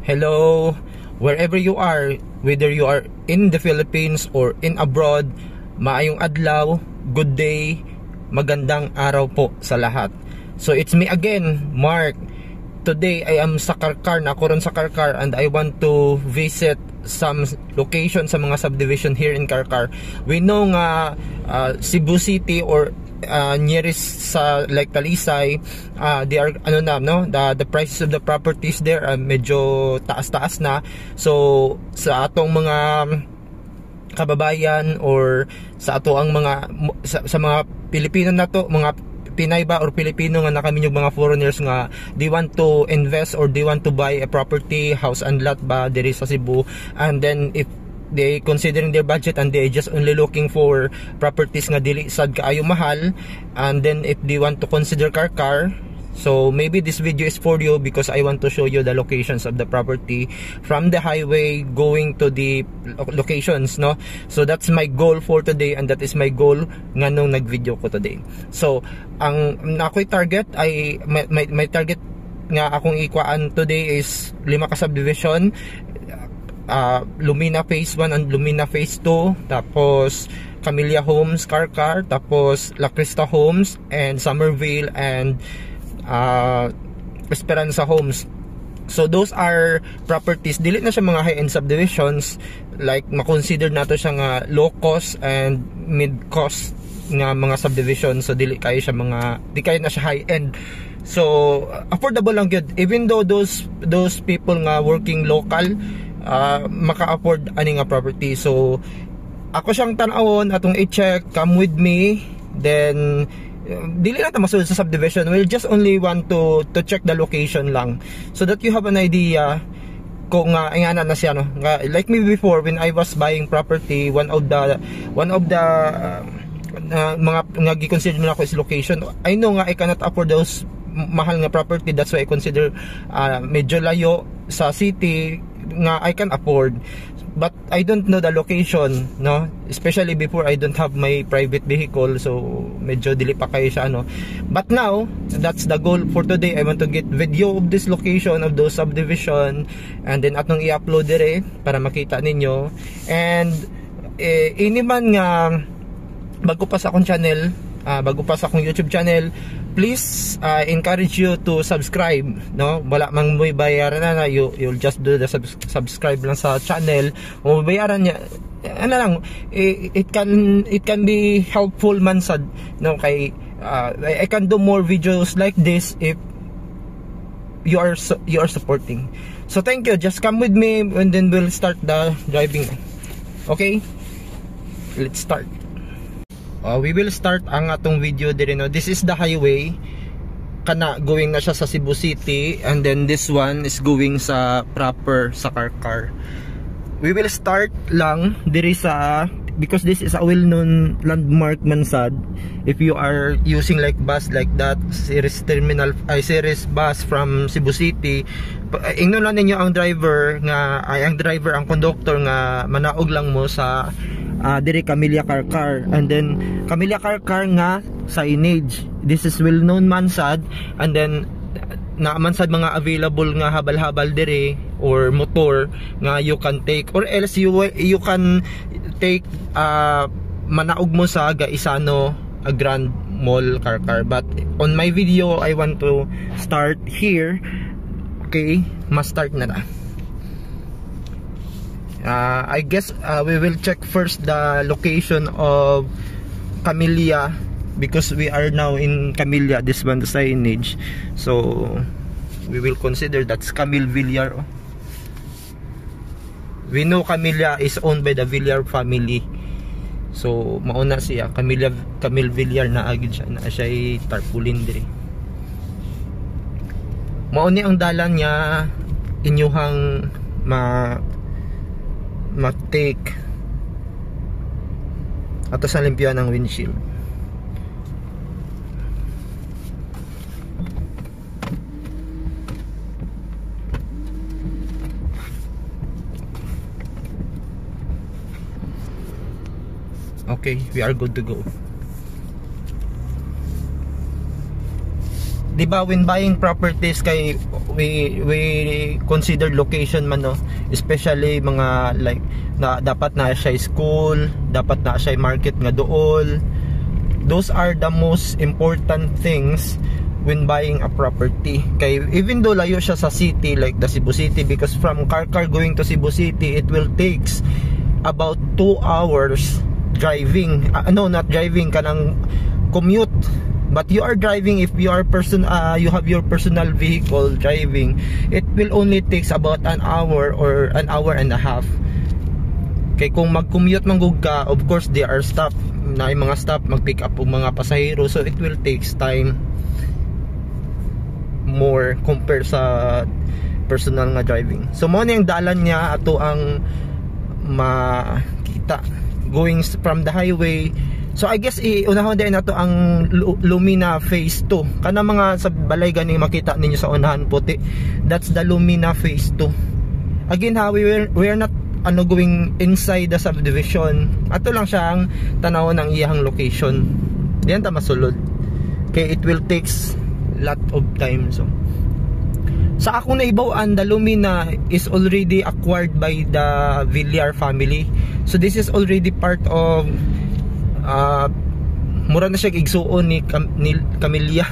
Hello, wherever you are, whether you are in the Philippines or in abroad, maayong adlaw, good day, magandang araw po sa lahat. So it's me again, Mark. Today I am sa Karkar, nakuron sa Karkar, and I want to visit some location sa mga subdivision here in Karkar. We know nga Cebu City or nearest sa like Talisay, they are the prices of the properties there medyo taas-taas na. So sa atong mga kababayan or sa ato ang mga sa mga Pilipino na to, mga Pinay ba or Pilipino nga nakaminyog mga foreigners nga they want to invest or they want to buy a property, house and lot ba diri sa Cebu, and then if they considering their budget and they just only looking for properties nga dili sad kaayo mahal, and then if they want to consider Karkar, so maybe this video is for you because I want to show you the locations of the property from the highway going to the locations, no? So that's my goal for today, and that is my goal nga nung nag-video ko today. So ang ako'y target ay my target nga akong ikuan today is 5 ka subdivision, Lumina Phase 1 and Lumina Phase 2, tapos Camellia Homes, Karkar, tapos La Crista Homes, and Summerville, and Esperanza Homes. So those are properties, dili na siya mga high-end subdivisions, like makonsider nato siya nga low cost and mid cost nga mga subdivision. So di kayo na siya high-end. So affordable lang gyud, even though those people nga working local maka-afford ani nga property. So ako siyang tan-awon, atong i-check, come with me, then dili na ta masulod sa subdivision. We'll just only want to check the location lang so that you have an idea kung ingana na siya, no? Like me before, when I was buying property, one of the mga nga gi-consider na ako is location. I know nga I cannot afford those mahal nga property, that's why I consider medyo layo sa city nga I can afford, but I don't know the location, no? Especially before, I don't have my private vehicle, so medyo dili pa kayo siya, no? But now, that's the goal for today. I want to get video of this location, of those subdivision, and then atong i-upload dire para makita ninyo. And ini man nga bago pa sa akong channel, bago pa sa akong YouTube channel, please encourage you to subscribe, no? Wala mang may bayaran na, you'll just do the subscribe lang sa channel. Kung bayaran niya, ano lang, it can be helpful man sad, no? Kay I can do more videos like this if you are supporting. So thank you, just come with me and then we'll start the driving. Okay, let's start. We will start ang atong video dire, no? This is the highway, kana going na siya sa Cebu City, and then this one is going sa proper sa Karkar. We will start lang dire sa, because this is a well-known landmark man sad. If you are using like bus like that, series bus from Cebu City, ingnon lang ninyo ang driver nga ang conductor nga manaog lang mo sa dire Camellia Karkar, and then Camellia Karkar nga signage. This is well known man sad, and then naaman sad mga available nga habal-habal dire or motor nga you can take, or else you can take manaog mo sa Gaisano Grand Mall Karkar. But on my video I want to start here. Okay, ma-start na ta. I guess we will check first the location of Camellia, because we are now in Camellia, this one the signage. So we will consider that's Camille Villar. We know Camellia is owned by the Villar family, so mauna siya Camille Villar na agid siya, na siya tarpaulin diri. Mauni ang dalan niya inyuhang ma-take ato sa limpyan ng windshield. Okay, we are good to go. di ba, when buying properties kay we consider location man, no, especially mga like na dapat na siya school, dapat na siya market nga dool. Those are the most important things when buying a property. Kay even though layo siya sa city like the Cebu City, because from Carcar going to Cebu City, it will takes about 2 hours driving. No, not driving, kanang commute. But you are driving, if you are you have your personal vehicle driving, it will only takes about an hour or an hour and a half. Kay kung mag-commute manggug ka, of course there are stop na mga stop mag-pick up og mga pasahero, so it will takes time more compare sa personal nga driving. So mo na yung dalan niya ato ang makita going from the highway. So I guess unahon din nato ang Lumina Phase 2. Kana mga sa balay gani makita ninyo sa unahan puti, that's the Lumina Phase 2. Again ha, we're not going inside the subdivision. Ato lang siya ang tanawon ng iyang location. Diyan ta masulod. Okay, it will takes lot of time. So sa akong naibawan, the Lumina is already acquired by the Villar family. So this is already part of mura na siya igsuon ni Camilla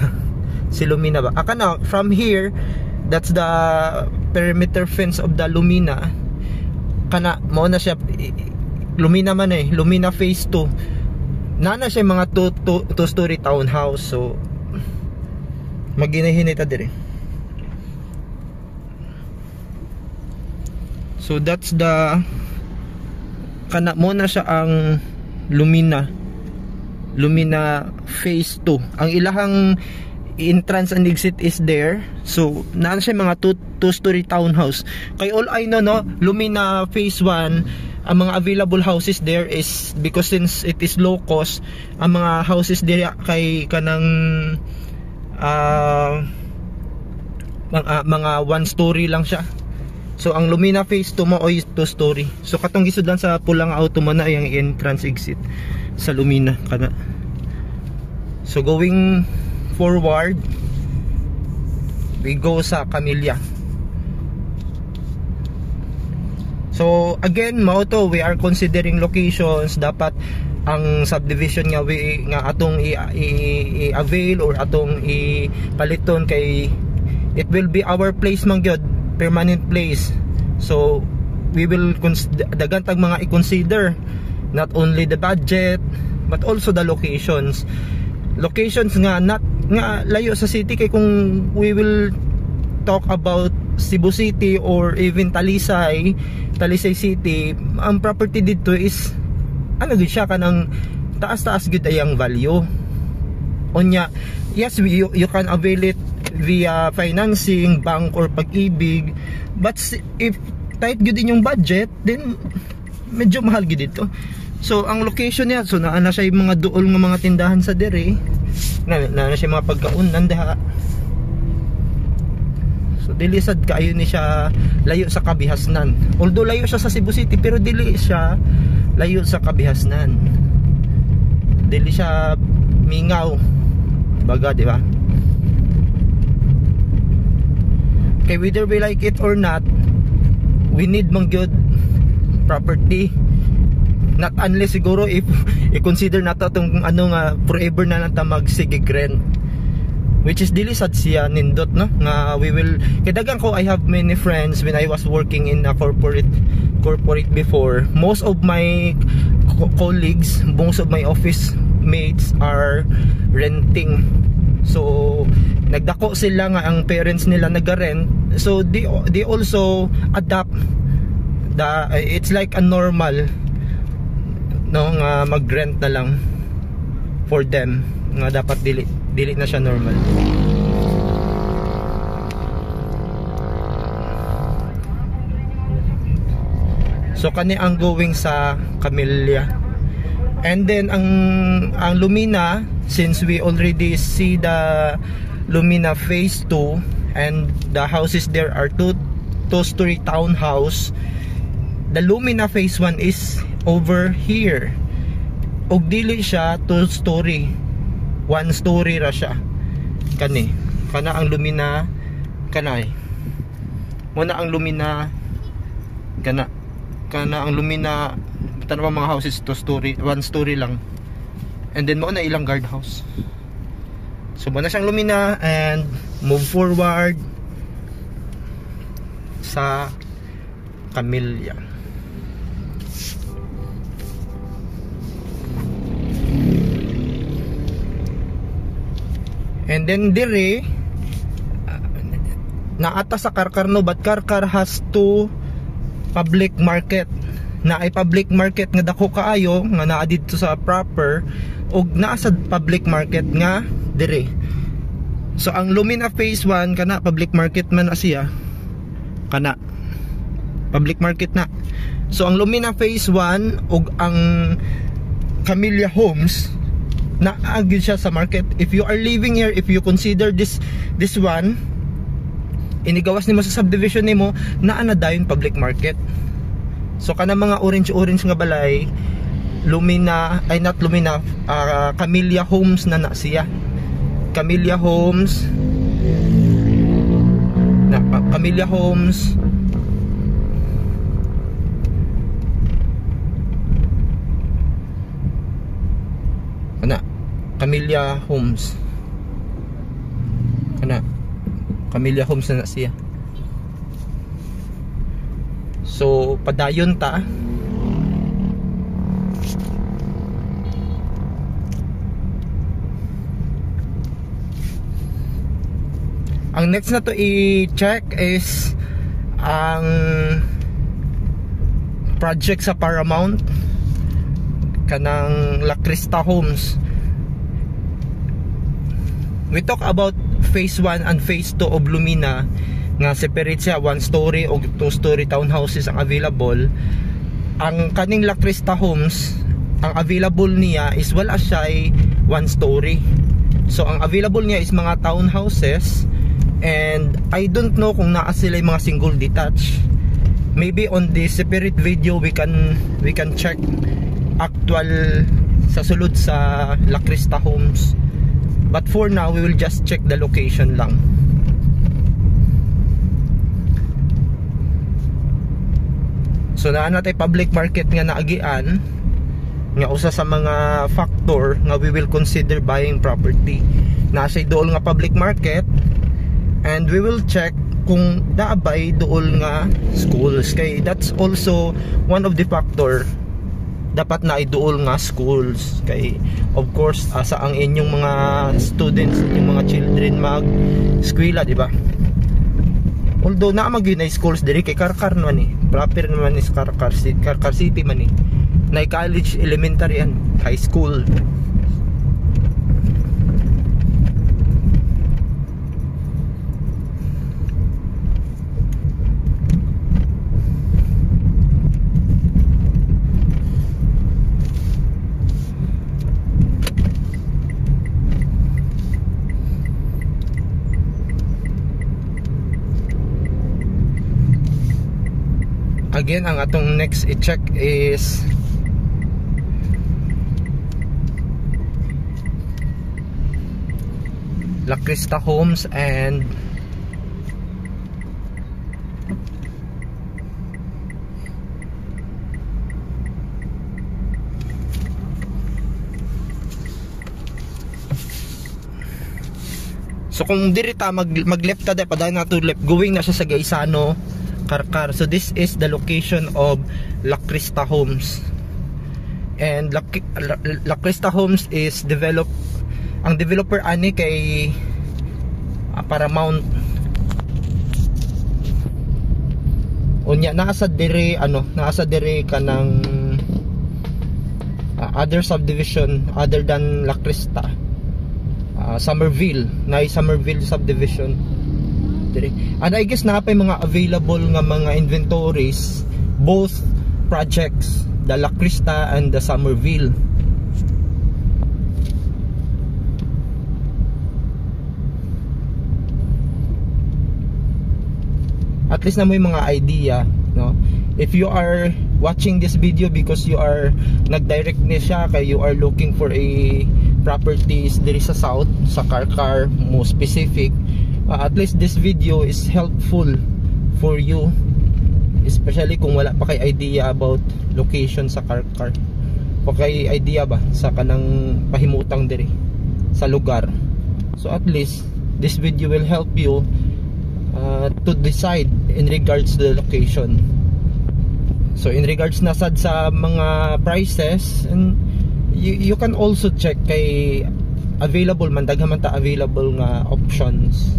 si Lumina ba. Akana from here, that's the perimeter fence of the Lumina. Kana mao na siya Lumina man Lumina Phase 2. Nana siya mga 2-story townhouse. So maginahinay ta dire. So that's the kana mo na siya ang Lumina Phase 2. Ang ilahang entrance and exit is there. So nana siya mga 2-story townhouse. Kay all I know, no, Lumina Phase 1, ang mga available houses there is, because since it is low cost, ang mga houses there kay kanang mga 1 story lang siya. So ang Lumina Phase 2 mo ay 2 story. So katong gisudan sa pulang auto mo na yung entrance exit sa Lumina kana. So going forward, we go sa Camilla. So again, mao to, we are considering locations. Dapat ang subdivision nga atong i-avail or atong ipaliton kay it will be our place man gyud, permanent place. So we will dagan tag mga i-consider, not only the budget but also the locations nga not nga layo sa city. Kay kung we will talk about Cebu City or even Talisay City, ang property dito is ano gid siya kanang taas gid ayang value. Onya, yes, you can avail it via financing, bank or Pag-ibig, but if tight gid din yung budget, then medyo mahal gid dito. So ang location niya, so naa na siya yung mga duol nga mga tindahan sa dire, na siya mga pagkaunan daha. So dili sad kaayo ni siya layo sa Kabihasnan. Although layo siya sa Cebu City, pero dili siya layo sa Kabihasnan. Dili siya mingaw baga, di ba? Okay, whether we like it or not, we need mang good property. Not unless siguro if i-consider nato itong ano nga forever na lang ta magsigig rent, which is dili sad siya nindot, no, nga we will kadagan ko. I have many friends when I was working in a corporate before. Most of my colleagues, most of my office mates are renting. So nagdako sila nga ang parents nila naga-rent, so they also adapt it's like a normal, no, nga mag-rent na lang for them, nga dapat dili na siya normal. So kani ang going sa Camilla. And then ang Lumina, since we already see the Lumina Phase 2 and the houses there are 2-story townhouse, the Lumina Phase 1 is over here. Og dili siya 2 story, 1 story ra siya kani. kana ang Lumina kanay. Muna ang Lumina kana ang Lumina tanong mga houses, 2 story, 1 story lang. And then mo na ilang guardhouse. So muna siyang Lumina and move forward sa Camellia. And then dire naata sa Karkar no, but Karkar has 2 public market. Na ay public market nga dako kaayo nga naa dito sa proper, og naa sa public market nga dire. So ang Lumina phase 1 kana public market man na siya, kana public market na. So ang Lumina phase 1 og ang Camellia Homes naagid siya sa market. If you are living here, if you consider this one, inigawas nimo sa subdivision nimo, naa na dayon public market. So kana mga orange nga balay, Lumina ay not Lumina, Camellia Homes na siya. Camellia Homes na Camellia Homes. Kana Camellia Homes. Kana Camellia Homes na siya. So padayon ta. Ang next na to i-check is ang project sa Paramount, kanang La Crista Homes. We talk about phase 1 and phase 2 of Lumina nga separate siya, 1 story o 2 story townhouses ang available. Ang kaning La Crista Homes, ang available niya is wala siya ay 1 story. So ang available niya is mga townhouses, and I don't know kung naa sila yung mga single detached. Maybe on this separate video we can check actual sa sulod sa La Crista Homes. But for now we will just check the location lang. So naa natay public market nga naagian, nga usa sa mga factor nga we will consider buying property. Nasa dool nga public market, and we will check kung daabay dool nga schools, kay that's also one of the factor. Dapat na idool nga schools, kay of course asa ang inyong mga students, inyong mga children mag eskwela, di ba? Although na magyud na schools diri kay Karkar man ni, proper naman is Karkar City man ni. Na college, elementary and high school. Again, ang atong next i-check is La Crista Homes and so kung diri ta mag left ta dai padayon na to left, going na siya sa Gaisano, Karkar. So this is the location of La Crista Homes. And La Crista Homes is developed, ang developer ani kay Paramount. Unya nasa dire kanang other subdivision other than La Crista, Somerville, Somerville subdivision dire. And I guess napay mga available nga mga inventories, both projects, the La Crista and the Somerville. At least na mo yung mga idea, no? If you are watching this video because you are nag-direct ni siya kay you are looking for a properties diri sa south, sa Karkar mo specific, at least this video is helpful for you, especially kung wala pa kay idea about location sa car. O kay idea ba sa kanang pahimutang diri sa lugar. So at least this video will help you to decide in regards to the location. So in regards na sad sa mga prices, and you can also check kay available man, daghan man ta available nga options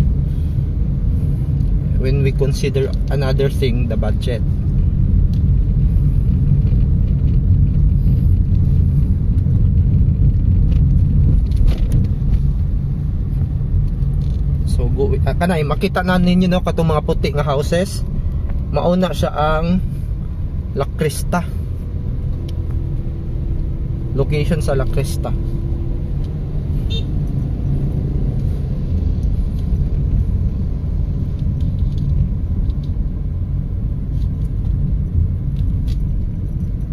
when we consider another thing, the budget. So go, kanay makita na ninyo no katong mga puti nga houses. Mauna siya ang La Cresta. Location sa La Cresta.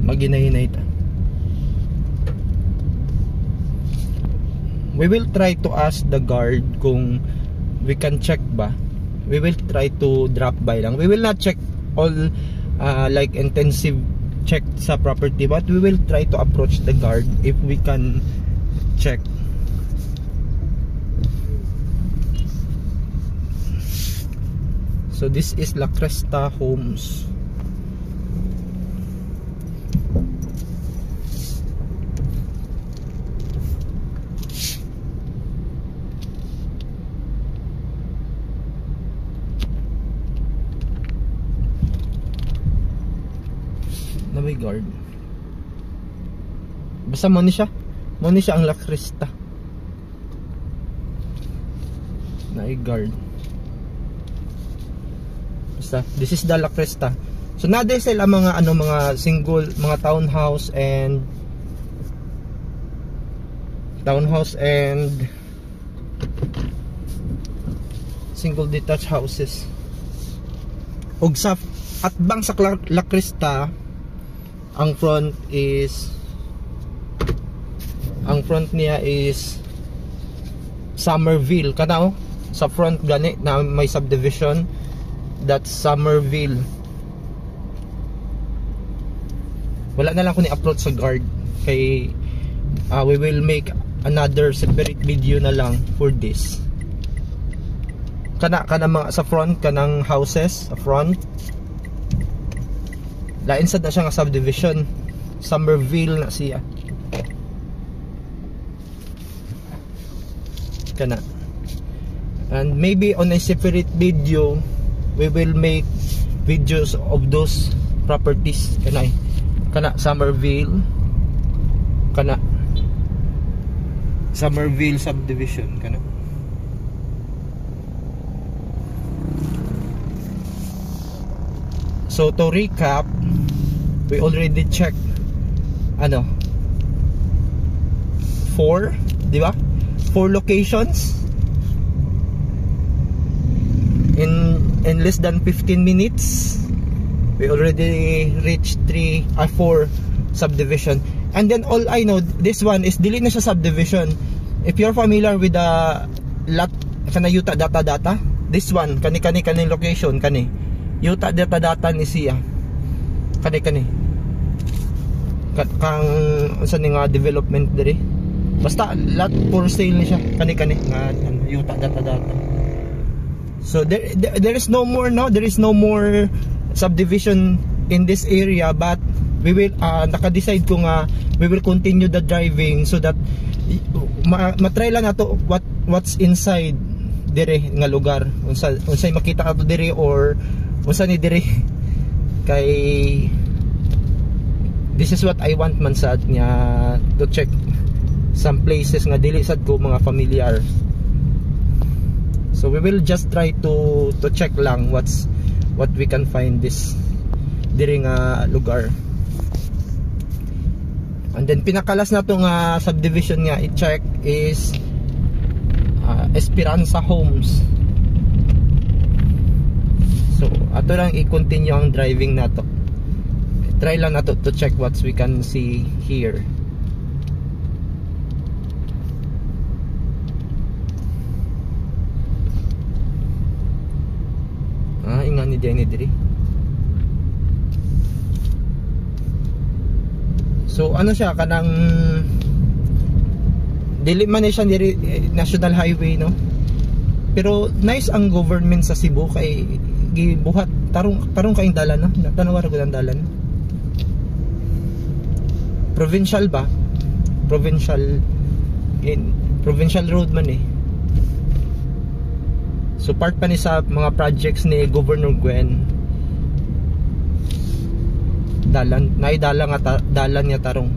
Maginahinay ta. We will try to ask the guard kung we can check ba. We will try to drop by lang. We will not check all like intensive check sa property, but we will try to approach the guard if we can check. So this is La Cresta Homes. Na may guard. Basta mo ni siya ang La Cresta. Na may guard. Basta this is the La Cresta. So nade sila mga mga single, mga townhouse and single detached houses. Og sa at bang sa La Cresta, ang front niya is Somerville. Kanaw sa front gani na may subdivision, that's Somerville. Wala na lang ko ni approach sa guard kay we will make another separate video na lang for this. Kana mga sa front kanang houses sa front, lain sad na siya nga subdivision, Somerville na siya. Kana. And maybe on a separate video we will make videos of those properties. Kana Somerville, kana Somerville subdivision kana. So to recap, we already checked 4, di ba? 4 locations in less than 15 minutes. We already reached 4 subdivision. And then all I know, this one is dili na siya subdivision. If you're familiar with the lot kana Yuta data, this one kani location kani Yuta data ni siya. Kani kang unsa ni nga development diri. Basta lot for sale ni siya. Kani nga Yuta data. So there is no more there is no more subdivision in this area, but we will naka-decide ko nga we will continue the driving so that matry lang nato what's inside dire nga lugar, unsay makita ka to dire or unsa ni dire kay this is what I want man sad nga to check some places nga dili sad ko mga familiar. So we will just try to check lang what we can find this dire nga lugar. And then pinakalas na to nga subdivision nga i-check is Esperanza Homes. So ato lang i-continue ang driving nato. Try lang nato to check what we can see here. diyan diri. So ano siya kanang dili man siya diri national highway no. Pero nice ang government sa Cebu kay gibuhat tarong kaing dalan no. Tanawa ra gud ang dalan. Provincial ba? Provincial road man eh. So part pa ni sa mga projects ni Governor Gwen. Dalan niya tarong.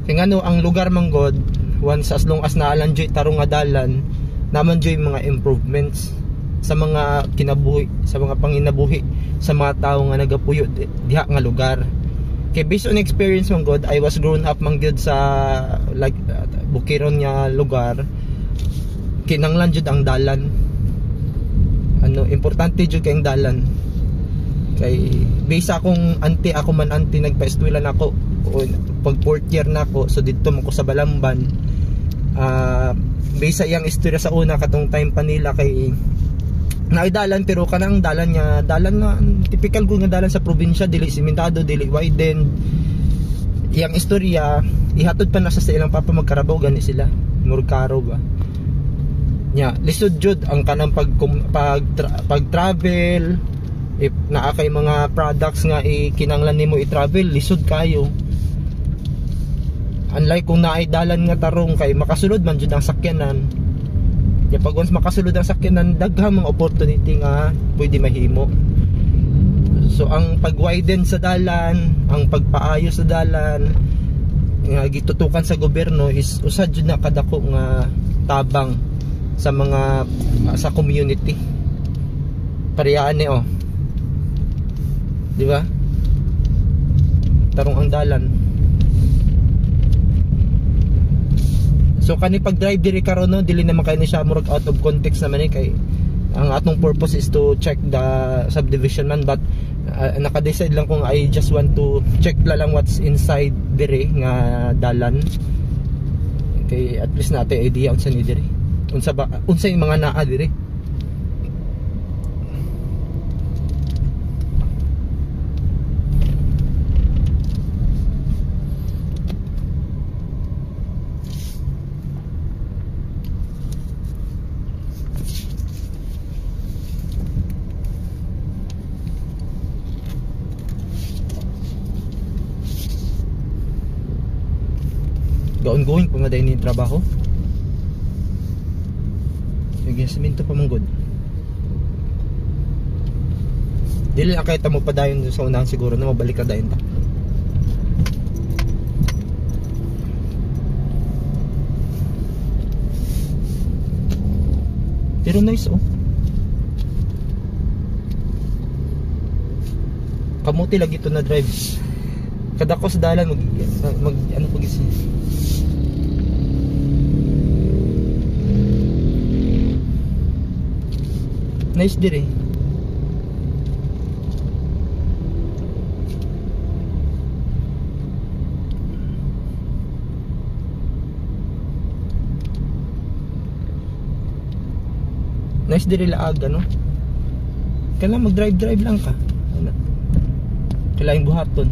Kaya ngano ang lugar manggod once as long as naalan joy tarong nga dalan naman joy mga improvements sa mga kinabuhi, sa mga panginabuhi sa mga tao nga nagapuyo diha nga lugar. Kay based on experience man god, I was grown up man gyud sa like bukiron nga lugar. Kinanglan jud ang dalan. Ano importante jud kay ang dalan. Kay base akong auntie, ako man auntie nagpa-eskwela na ako o pag 4th year na ako, so dito mo ko sa Balamban. Base sa iyang istorya sa una katong time pa nila kay naidalan pero kanang dalan nga dalan na typical ko nga dalan sa probinsya, dili simentado, dili widen. Iyang istorya ihatod pa na sa ilang papa magkarabaw gani sila murkaro ba nya lisod jud ang kanang pag travel if naa kay mga products nga kinanglan nimo i-travel lisod kayo. Unlike kung naay dalan nga tarong kay makasulod man jud ang sakyanan. Ya pag once makasulod ang sakyanan, daghang mga opportunity nga pwede mahimo. So ang pag-widen sa dalan, ang pagpaayos sa dalan nga gitutukan sa gobyerno is usad jud na kadako nga tabang sa mga sa community. Parehaan ni oh. Di ba? Tarong ang dalan. So kani pag drive diri karon no, dili naman kay ni siya murag out of context naman eh, kay ang atong purpose is to check the subdivision man, but naka-decide lang kung I just want to check lang what's inside diri nga dalan. Kay at least natin idea unsa ni diri. Unsa yung mga naa diri. Ongoing pa nga dahil ni trabaho. Sige, siminto pa manggod. Dili lang kahit mo pa dayon sa unahan siguro na mabalik ka dayon ta. Pero nice oh. Kamuti lagi to na drive. Kada ko sa dalan mag ano pagisi. Nice diri. Nice diri laag ano. Kailangan mag-drive lang ka. Ano? Kailangan buhaton.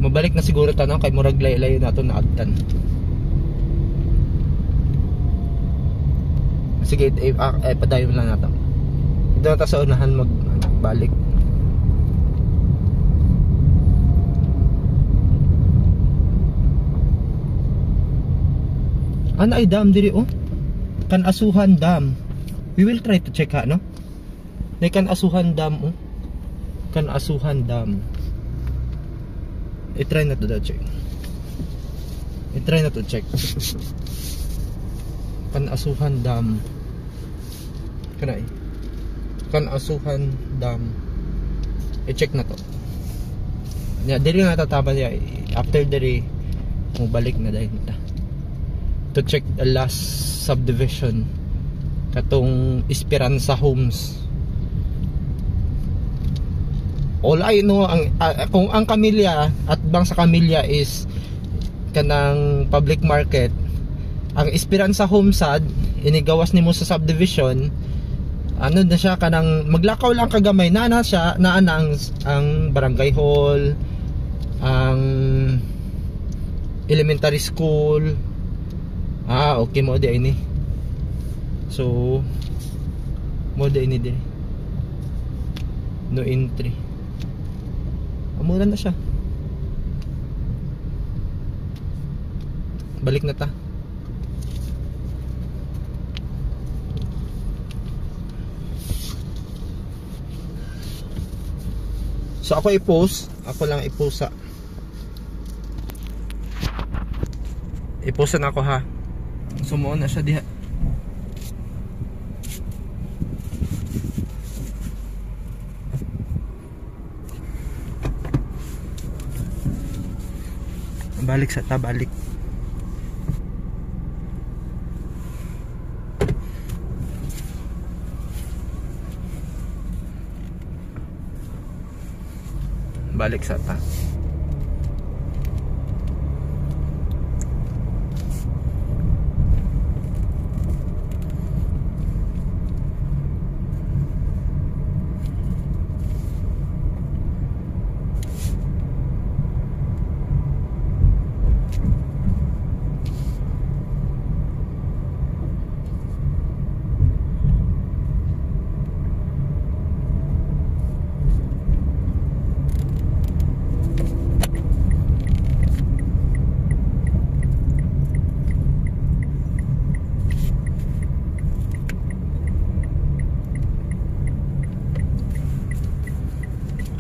Mabalik na siguro tanong kay murag layo-layo nato na agtan. Sige, padayon lang nato. Ito na ta sa unahan magbalik. Ano ay dam diri oh? Kanasuhan Dam. We will try to check ha no? May Kanasuhan Dam oh. Kanasuhan Dam. I-try na to check. I-try na to check. Kanasuhan Dam. Kanay. Kanasuhan Dam. I-check na to. Ya, diri na tataba niya. After diri mo balik na dahil ta. To check the last subdivision katong Esperanza Homes. all I know ang kung ang Camellia at bang sa Camellia is kanang public market, ang Esperanza Homesad inigawas nimo sa subdivision, ano na siya kanang maglakaw lang kagamay na siya naa na ang barangay hall, ang elementary school. Okay mo di ini. So mo di ini dire. No entry. Mura na siya. Balik na ta. So ako i-post, ako lang i-post sa i-post na ako ha. Sumuon na siya diha. Balik sa tabalik. Balik sa ta.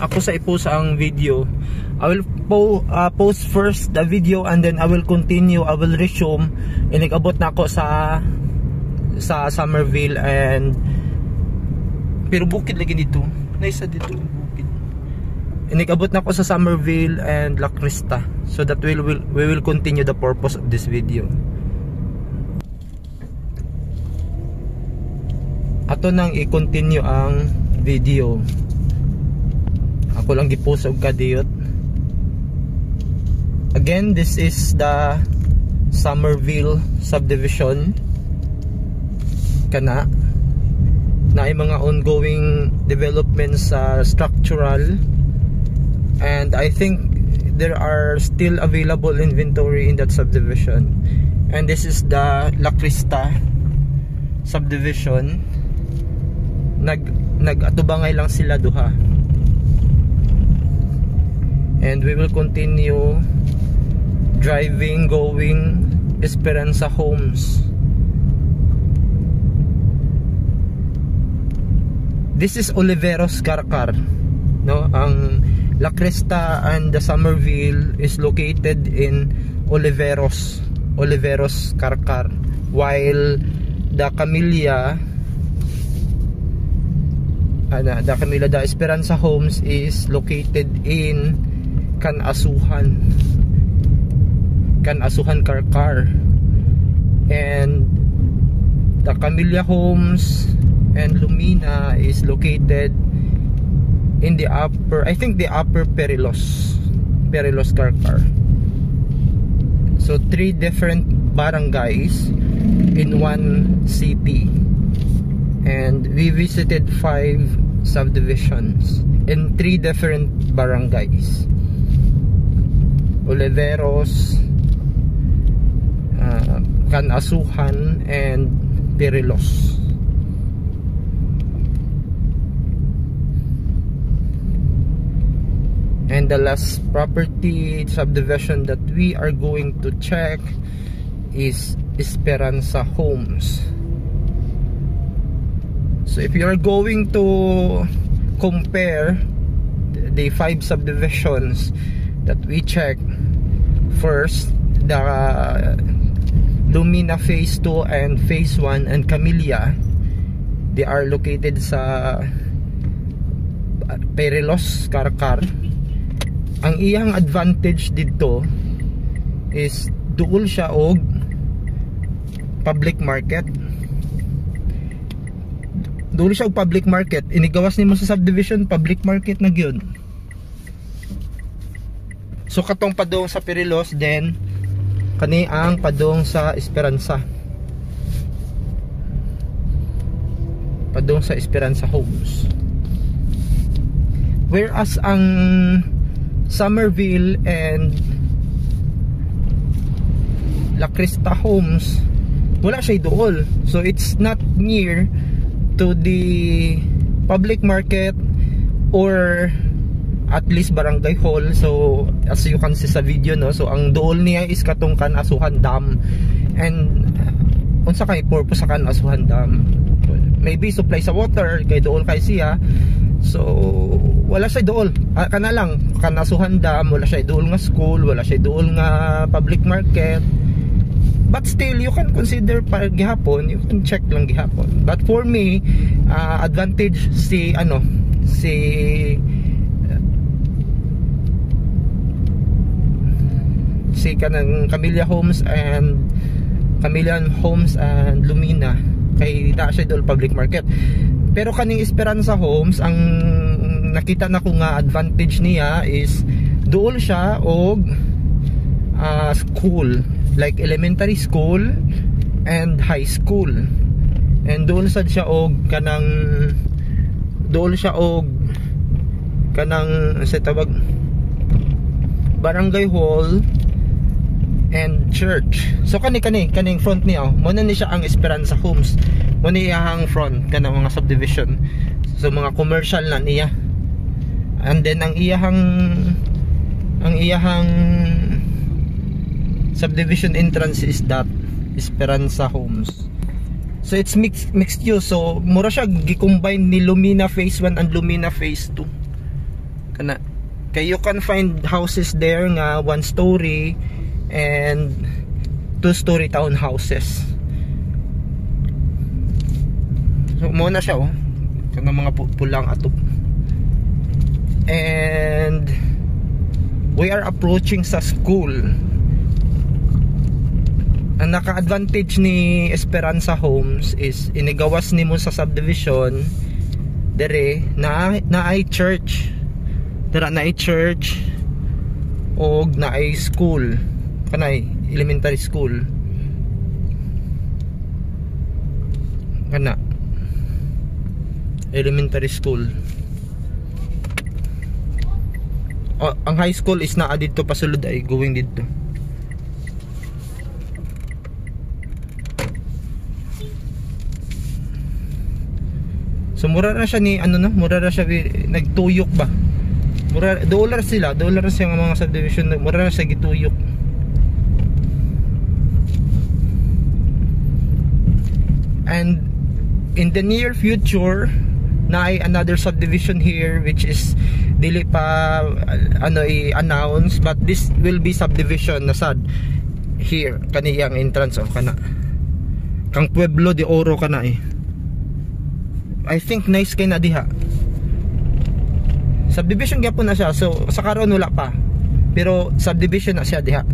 Ako sa ipost ang video. I will post first the video and then I will continue, I will resume. Inigabot na ako sa Somerville and pero bukid lagi dito. Naisa dito bukid. Inigabot na ako sa Somerville and La Crista. So that we will continue the purpose of this video. Ato nang i-continue ang video. Ako lang gipost og kadiyot. Again, this is the Somerville subdivision. Kana na ay mga ongoing developments structural, and I think there are still available inventory in that subdivision. And this is the La Crista subdivision. Nag-atubangay lang sila duha. And we will continue driving, going Esperanza Homes. This is Oliveros Carcar, no? Ang La Crista and the Somerville is located in Oliveros Carcar, while the Camellia, the Esperanza Homes is located in Canasuhan Carcar, and the Camellia Homes and Lumina is located in the upper, I think the upper Perilos Carcar. So 3 different barangays in one city, and we visited 5 subdivisions in 3 different barangays: Oliveros, Canasuhan, and Perilos. And the last property subdivision that we are going to check is Esperanza Homes. So if you are going to compare the 5 subdivisions that we check, first the Lumina Phase 2 and Phase 1 and Camellia, they are located sa Perilos Carcar. Ang iyang advantage dito is duol siya og public market. Duol siya og public market. Inigawas nimo sa subdivision, public market na gyud. So katong padong sa Pirilos, then kani ang padong sa Esperanza. Padong sa Esperanza Homes. Whereas ang Somerville and La Crista Homes, wala siya dool. So it's not near to the public market or at least barangay hall. So as you can see sa video, no, so ang dool niya is katong Kanasuhan Dam. And unsa kay purpose sa Kanasuhan Dam? Maybe supply sa water kay dool kay siya. So wala siya dool. Kana lang Kanasuhan Dam, wala siya dool nga school, wala siya dool nga public market. But still, you can consider pa gihapon, you can check lang gihapon. But for me, advantage si kanang Camellia Homes and Lumina kay da siya dool public market. Pero kaning Esperanza Homes, ang nakita na ko nga advantage niya is dool siya og school, like elementary school and high school. And doon sad siya og kanang sa tawag barangay hall and church. So kaning front niya, mo na ni siya ang Esperanza Homes. Mo ni iyang front kanang mga subdivision. So mga commercial na niya. And then ang iyang subdivision entrance is that Esperanza Homes. So it's mixed use. So mura siya gi-combine ni Lumina Phase 1 and Lumina Phase 2. Kana kay you can find houses there nga 1 story and 2-story townhouses. So mo na siya, oh. Kana mga pulang atop. And we are approaching sa school. Ang naka-advantage ni Esperanza Homes is inigawas nimo sa subdivision dere na ay church. Dere na ay church og na ay school. Kanay elementary school. Kana elementary school. Ang high school is naa dito pasulod ay going dito. So mura na siya ni mura na siya nagtuyok ba. Dollar siya ng mga subdivision, mura na siya gituyok. And in the near future na ay another subdivision here which is dili pa i-announce, but this will be subdivision na sad here kaniyang entrance of kana kang Pueblo de Oro kana I think nice kay na diha. Subdivision gyapon na siya. So sa karon wala pa. Pero subdivision na siya diha.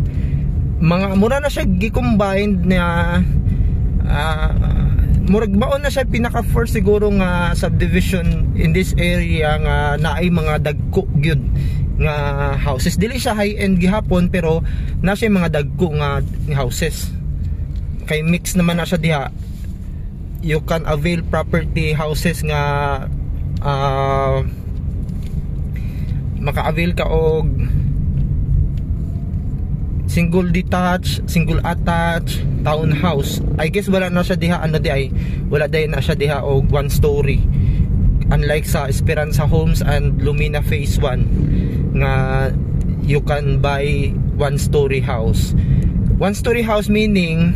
Mga mura na siya gi-combined na murag baon na siya pinaka first siguro nga subdivision in this area nga naay mga dagko gyud nga houses. Dili siya high end gihapon pero na siya mga dagko nga houses. Kay mix naman na siya diha. You can avail property houses nga maka-avail ka og single detached, single attached townhouse. I guess wala na siya diha wala dayon na siya diha og 1 story. Unlike sa Esperanza Homes and Lumina Phase 1 nga you can buy 1 story house. 1 story house meaning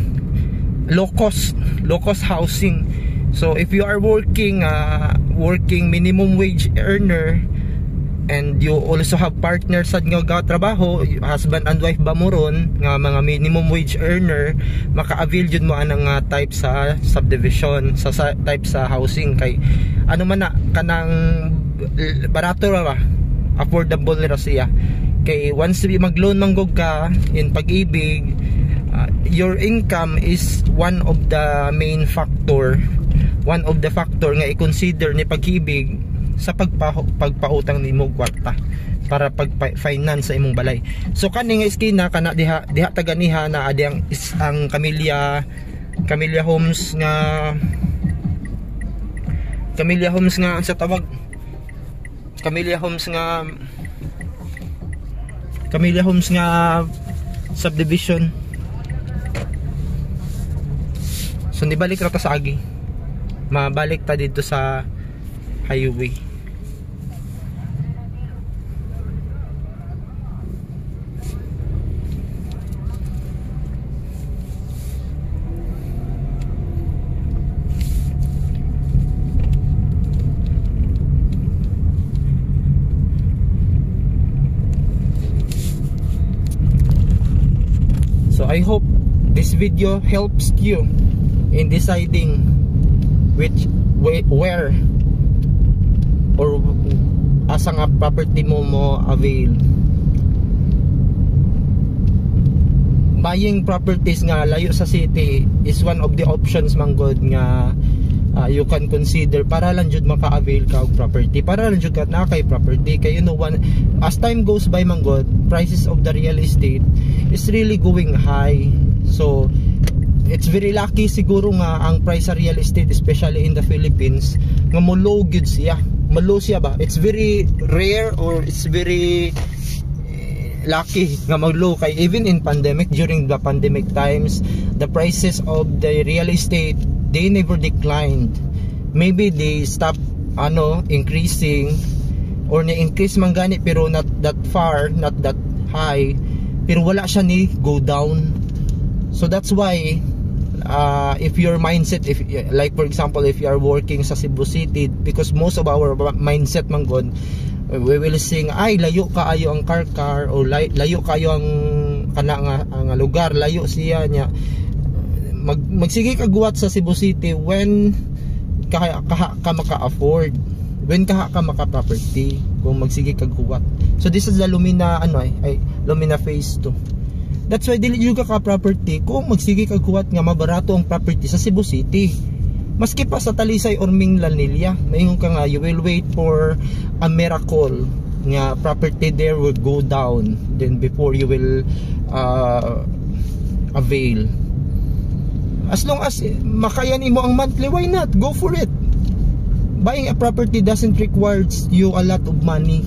low cost housing. So if you are working minimum wage earner and you also have partners sa nga trabaho, husband and wife ba mo ron nga mga minimum wage earner, maka-avail jud mo anang type sa subdivision, sa type sa housing. Kay ano man na kanang barato ra, affordable ra siya. Kay once mag-loan manggog ka in Pag-ibig, your income is one of the main factor, nga i-consider ni Pag-ibig sa pagpautang nimo kwarta. para pag finance sa imong balay. So kani nga iskina kana diha taganiha na adi ang Camellia Homes nga sa tawag Camellia Homes nga subdivision. So nibalik ra ta sa agi, mabalik ta dito sa highway. So I hope this video helps you in deciding where or asa nga property mo avail. Buying properties nga layo sa city is one of the options manggod nga you can consider para lang jud maka-avail ka og property, para lang jud ka na kay property. Kay as time goes by manggod, prices of the real estate is really going high. So it's very lucky siguro nga ang price sa real estate, especially in the Philippines, nga low good siya. Malo siya ba? It's very rare or it's very lucky nga mag-low. Kay even in pandemic, during the pandemic times, the prices of the real estate, they never declined. Maybe they stopped increasing, or na-increase man gani pero not that far, not that high, pero wala siya ni go down. So that's why if your mindset, if like for example if you are working sa Cebu City, because most of our mindset manggod, we will sing ay layo kaayo ang car or layo kaayo ang kana nga lugar, layo siya nya. Magsige ka guwat sa Cebu City when ka maka-afford, when ka maka-property, kung magsige ka guwat. So this is the Lumina Lumina phase 2. That's why dili juga ka property kung magsige ka guwat nga mabarato ang property sa Cebu City. Maski pa sa Talisay or Minglanilla, mayingon ka nga you will wait for a miracle nga property there will go down then before you will avail. As long as makayan mo ang monthly, why not? Go for it. Buying a property doesn't require you a lot of money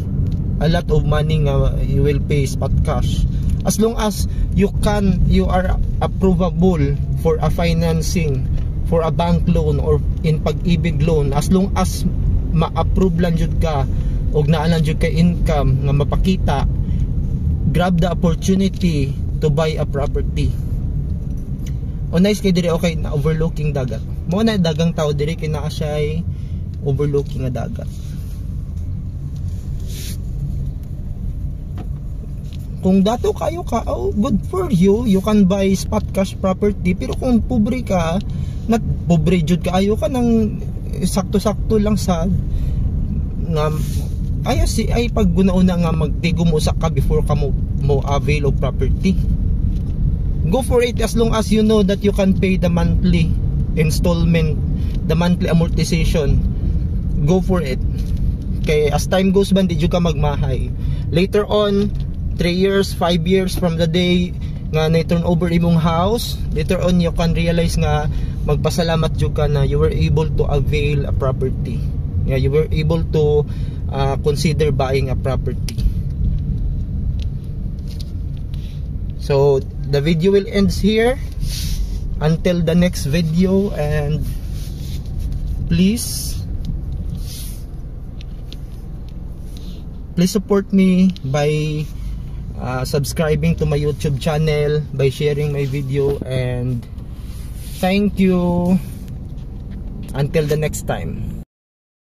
nga you will pay spot cash. As long as you are approvable for a financing, for a bank loan or in pag-ibig loan, as long as ma-approve lang jud ka og naa lang jud ka income nga mapakita, grab the opportunity to buy a property. O nice kay dire okay na overlooking dagat. Mo na dagang tao dire kay naa siya overlooking nga dagat. Kung dato kayo ka, good for you, you can buy spot cash property. Pero kung pobre ka, not pobre jud ka, ayo ka ng sakto-sakto lang sa nga ay pag guna-una nga magtigom usa ka before ka mo avail of property. Go for it as long as you know that you can pay the monthly installment, the monthly amortization. Go for it. Kay as time goes by, di jud ka magmahay. Later on, 3 years, 5 years from the day nga na-turn over imong house, later on you can realize nga magpasalamat jud ka na you were able to avail a property. Yeah, you were able to consider buying a property. So the video will end here until the next video, and please support me by subscribing to my YouTube channel, by sharing my video, and thank you until the next time.